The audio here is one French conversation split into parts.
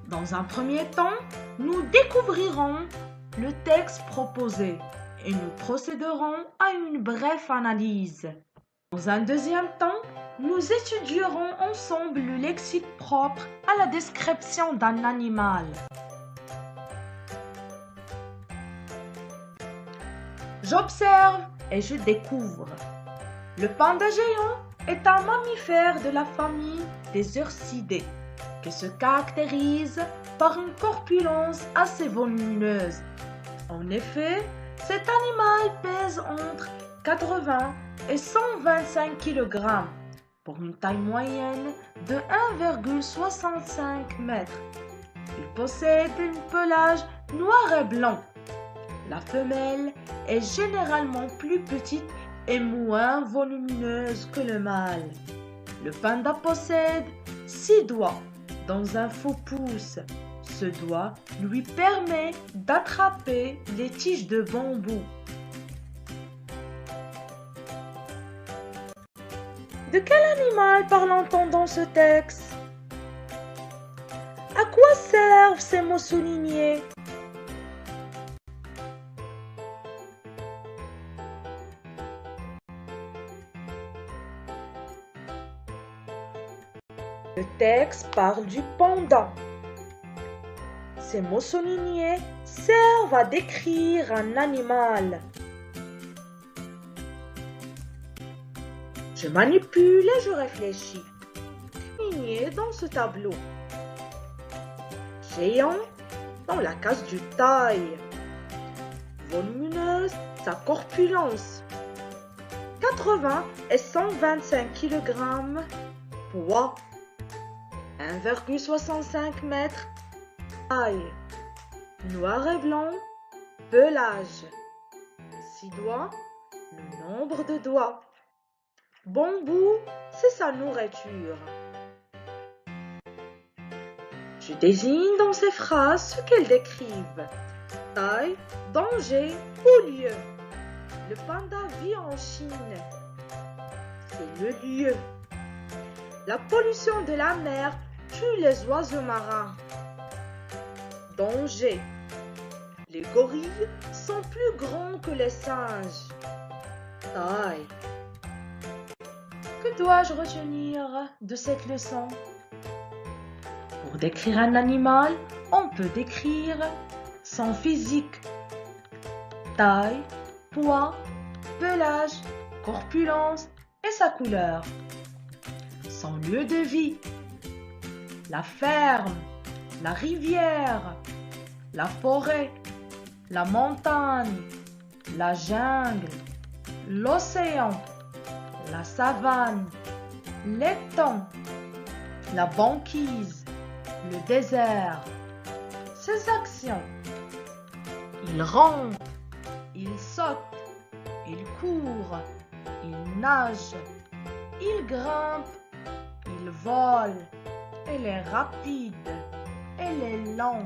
Dans un premier temps, nous découvrirons le texte proposé et nous procéderons à une brève analyse. Dans un deuxième temps, nous étudierons ensemble le lexique propre à la description d'un animal. J'observe et je découvre. Le panda géant est un mammifère de la famille des ursidés qui se caractérise par une corpulence assez volumineuse. En effet, cet animal pèse entre 80 et 125 kg pour une taille moyenne de 1,65 m. Il possède un pelage noir et blanc. La femelle est généralement plus petite et moins volumineuse que le mâle. Le panda possède 6 doigts dans un faux pouce. Ce doigt lui permet d'attraper les tiges de bambou. De quel animal parle-t-on dans ce texte? À quoi servent ces mots soulignés? Le texte parle du panda. Ces mots soulignés servent à décrire un animal. Je manipule et je réfléchis. Souligné dans ce tableau. Géant dans la case du taille. Volumineuse, sa corpulence. 80 et 125 kg. Poids. 1,65 m. Taille. Noir et blanc. Pelage. 6 doigts. Le nombre de doigts. Bambou, c'est sa nourriture. Je désigne dans ces phrases ce qu'elles décrivent. Taille, danger ou lieu. Le panda vit en Chine. C'est le lieu. La pollution de la mer tue les oiseaux marins. Danger. Les gorilles sont plus grands que les singes. Taille. Que dois-je retenir de cette leçon? Pour décrire un animal, on peut décrire son physique, taille, poids, pelage, corpulence et sa couleur. Son lieu de vie, la ferme, la rivière, la forêt, la montagne, la jungle, l'océan, la savane, l'étang, la banquise, le désert. Ses actions. Il rampe, il saute, il court, il nage, il grimpe, il vole, il est rapide, il est lent.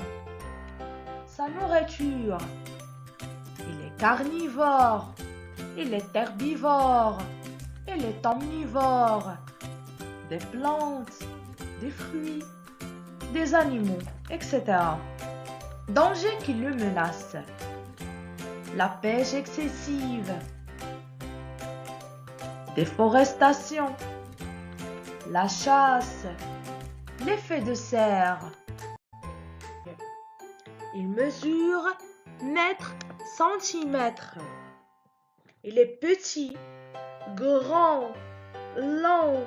Sa nourriture. Il est carnivore, il est herbivore, il est omnivore. Des plantes, des fruits, des animaux, etc. Danger qui le menace. La pêche excessive. Déforestation. La chasse. L'effet de serre. Il mesure mètres, centimètres. Il est petit, grand, lent,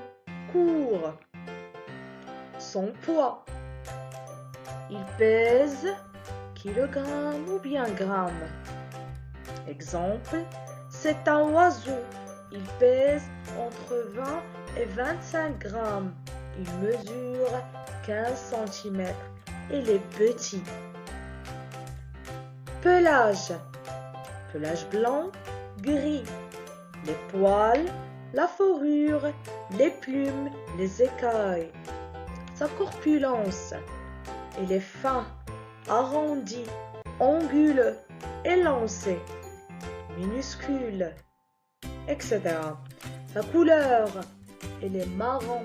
court. Son poids. Il pèse kilogrammes ou bien grammes. Exemple, c'est un oiseau. Il pèse entre 20 et 25 grammes. Il mesure 15 cm. Il est petit. Pelage. Pelage blanc, gris. Les poils, la fourrure, les plumes, les écailles. Sa corpulence. Il est fin, arrondi, anguleux, élancé, minuscule, etc. Sa couleur, elle est marron,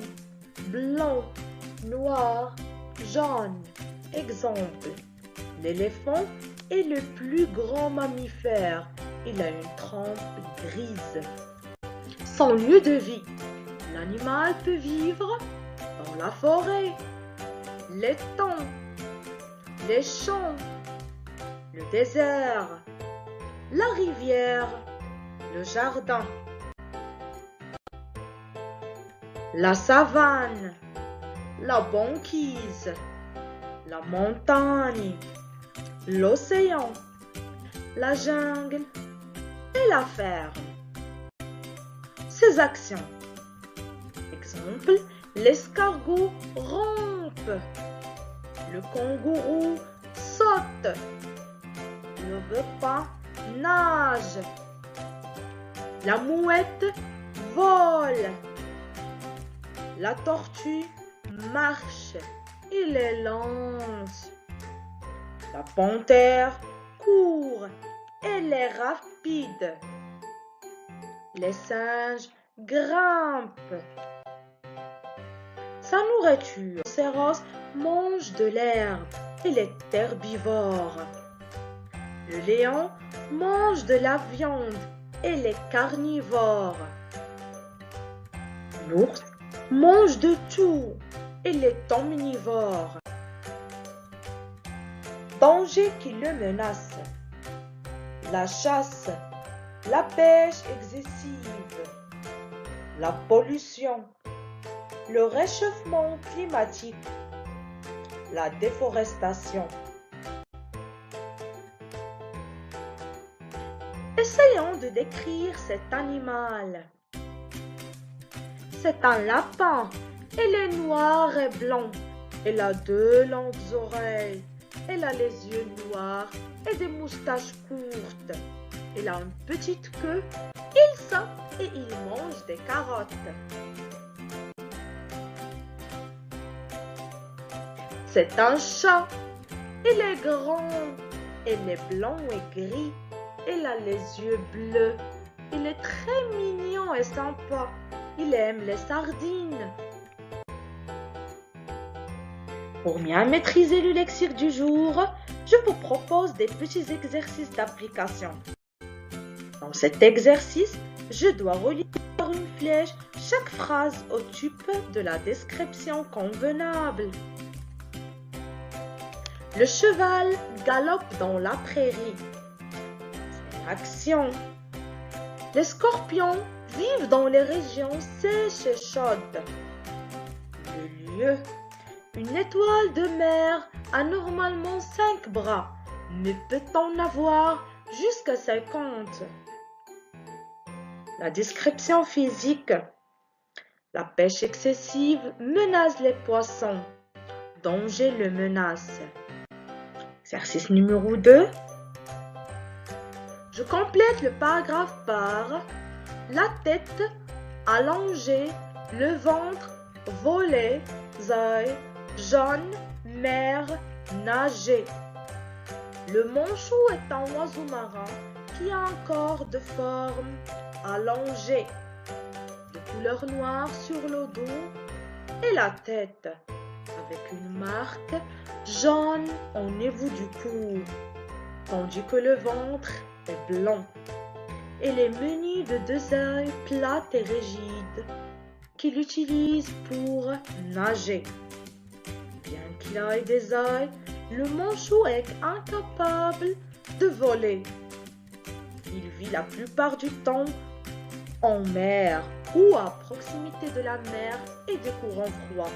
blanc, noir, jaune Exemple, l'éléphant est le plus grand mammifère. Il a une trempe grise. Son lieu de vie. L'animal peut vivre dans la forêt, l'étang, les champs, le désert, la rivière, le jardin, la savane, la banquise, la montagne, l'océan, la jungle et la ferme. Ces actions. Exemple, l'escargot rampe, le kangourou saute, le repas nage, la mouette vole, la tortue marche et les lance, la panthère court, elle est rapide, les singes grimpent. Sa nourriture, le rhinocéros mange de l'herbe, il est herbivore. Le lion mange de la viande, il est carnivore. L'ours mange de tout, il est omnivore. Danger qui le menace. La chasse, la pêche excessive, la pollution, le réchauffement climatique, la déforestation. Essayons de décrire cet animal. C'est un lapin. Il est noir et blanc. Il a 2 longues oreilles. Il a les yeux noirs et des moustaches courtes. Il a une petite queue. Il saute et il mange des carottes. C'est un chat. Il est grand. Il est blanc et gris. Il a les yeux bleus. Il est très mignon et sympa. Il aime les sardines. Pour bien maîtriser le lexique du jour, je vous propose des petits exercices d'application. Dans cet exercice, je dois relier par une flèche chaque phrase au type de la description convenable. Le cheval galope dans la prairie. C'est l'action. Les scorpions vivent dans les régions sèches et chaudes. Le lieu. Une étoile de mer a normalement 5 bras, mais peut en avoir jusqu'à 50. La description physique. La pêche excessive menace les poissons. Danger le menace. Exercice numéro 2. Je complète le paragraphe par la tête allongée, le ventre volé, yeux jaune, mer, nager. Le manchou est un oiseau marin qui a un corps de forme allongée, de couleur noire sur le dos et la tête, avec une marque jaune au niveau du cou, tandis que le ventre est blanc. Il est muni de 2 yeux plats et rigides qu'il utilise pour nager. Bien qu'il ait des yeux, le manchou est incapable de voler. Il vit la plupart du temps en mer ou à proximité de la mer et des courants froids.